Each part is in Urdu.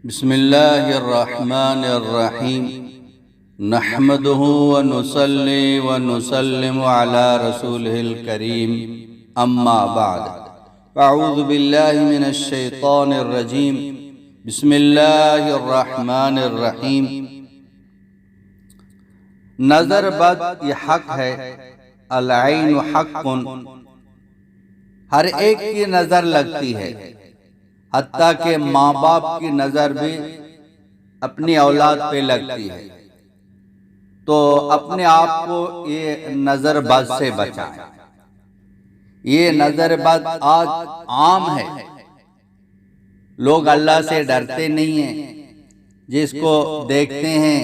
بسم اللہ الرحمن الرحیم نحمده ونصلی ونسلم علی رسولہ الکریم اما بعد اعوذ باللہ من الشیطان الرجیم بسم اللہ الرحمن الرحیم۔ نظر بد یہ حق ہے، العین حق، ہر ایک کی نظر لگتی ہے، حتیٰ کہ ماں باپ کی نظر بھی اپنی اولاد پہ لگتی ہے، تو اپنے آپ کو یہ نظر بد سے بچائیں۔ یہ نظر بد آج عام ہے، لوگ اللہ سے ڈرتے نہیں ہیں، جس کو دیکھتے ہیں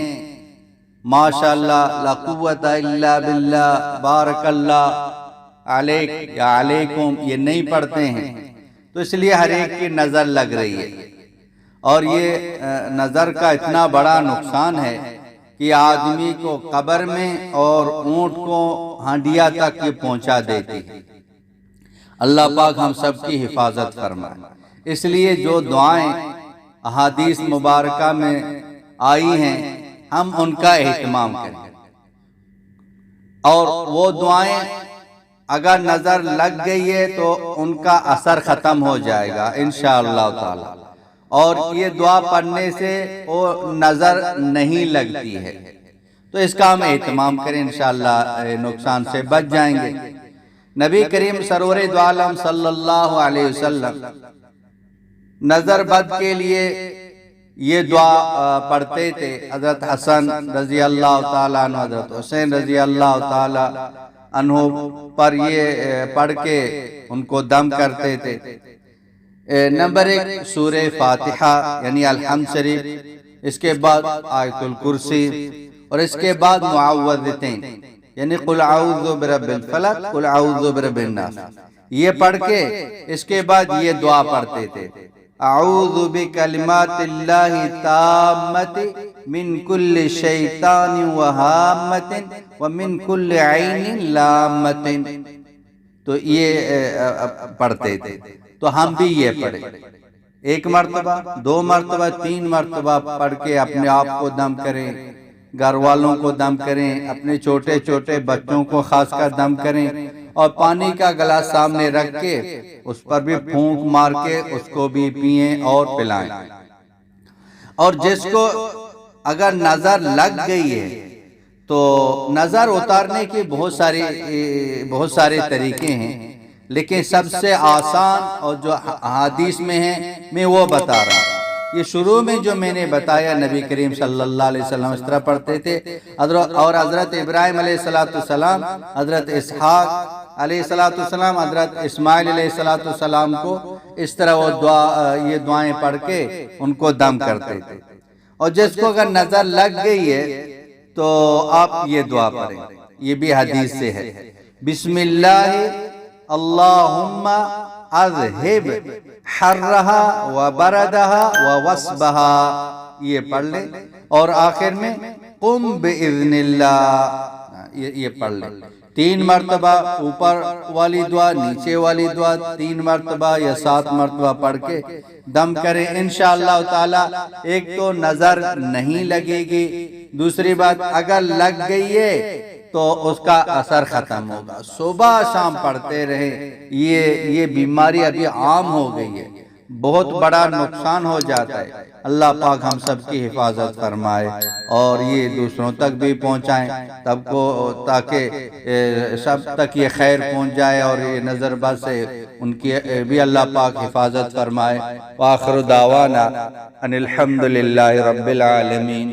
ماشاءاللہ لا قوت الا باللہ بارک اللہ علیک یا علیکم یہ نہیں پڑھتے ہیں، تو اس لیے ہر ایک کی نظر لگ رہی ہے۔ اور یہ نظر کا اتنا بڑا نقصان ہے کہ آدمی کو قبر میں اور اونٹ کو ہانڈیا تک یہ پہنچا دیتی ہے۔ اللہ پاک ہم سب کی حفاظت فرمائے۔ اس لیے جو دعائیں احادیث مبارکہ میں آئی ہیں ہم ان کا اہتمام کریں، اور وہ دعائیں اگر نظر لگ گئی ہے تو ان کا اثر ختم ہو جائے گا انشاءاللہ تعالی، اور یہ دعا پڑھنے سے وہ نظر نہیں لگتی ہے، تو اس کا ہم اہتمام کریں، انشاءاللہ نقصان سے بچ جائیں گے۔ نبی کریم سرور دو عالم صلی اللہ علیہ وسلم نظر بد کے لیے یہ دعا پڑھتے تھے۔ حضرت حسن رضی اللہ تعالیٰ عنہ، حضرت حسین رضی اللہ تعالیٰ عنہ پر یہ پڑھ کے ان کو دم کرتے تھے۔ نمبر 1 سورہ فاتحہ یعنی الحمد شریف، اس کے بعد آیت الکرسی، اور اس کے بعد معوذتین یعنی قل اعوذ برب الفلق قل اعوذ برب الناس، یہ پڑھ کے اس کے بعد یہ دعا پڑھتے تھے، اعوذ بکلمات اللہ التامۃ من کل شیطان وہامۃ ومن کل عین لامۃ، تو یہ پڑھتے تھے۔ تو ہم بھی یہ پڑھیں، 1 مرتبہ 2 مرتبہ 3 مرتبہ پڑھ کے اپنے آپ کو دم کریں، گھر والوں کو دم کریں، اپنے چھوٹے چھوٹے بچوں کو خاص کر دم کریں، اور پانی کا گلاس سامنے رکھ کے اس پر بھی پھونک مار کے اس کو بھی پئیں اور پلائیں۔ اور جس کو اگر نظر لگ گئی ہے تو نظر اتارنے کے بہت سارے طریقے ہیں، لیکن سب سے آسان اور جو احادیث میں ہیں میں وہ بتا رہا ہوں۔ یہ شروع میں جو میں نے بتایا نبی کریم صلی اللہ علیہ وسلم اس طرح پڑھتے تھے، اور حضرت ابراہیم علیہ السلام، حضرت اسحاق علیہ السلام، حضرت اسماعیل علیہ السلام کو اس طرح وہ یہ دعائیں پڑھ کے ان کو دم کرتے تھے۔ اور جس کو اگر نظر لگ گئی ہے تو آپ یہ دعا پڑھیں، یہ بھی حدیث سے ہے، بسم اللہ اللہم اذہب حرہا وبردہا ووصبہا، یہ پڑھ لیں، اور آخر میں قم بإذن اللہ یہ پڑھ لیں۔ 3 مرتبہ اوپر والی دعا، نیچے والی دعا 3 مرتبہ یا 7 مرتبہ پڑھ کے دم کریں، انشاءاللہ تعالی۔ ایک تو نظر نہیں لگے گی، دوسری بات اگر لگ گئی ہے تو اس کا اثر ختم ہوگا۔ صبح شام پڑھتے رہے، یہ بیماری ابھی عام ہو گئی ہے، بہت بڑا نقصان ہو جاتا ہے۔ اللہ پاک ہم سب کی حفاظت فرمائے اور یہ دوسروں تک بھی پہنچائیں تاکہ سب تک یہ خیر پہنچ جائے، اور یہ نظر بد سے ان کی بھی اللہ پاک حفاظت فرمائے۔ وآخر دعوانا ان الحمد للہ رب العالمین۔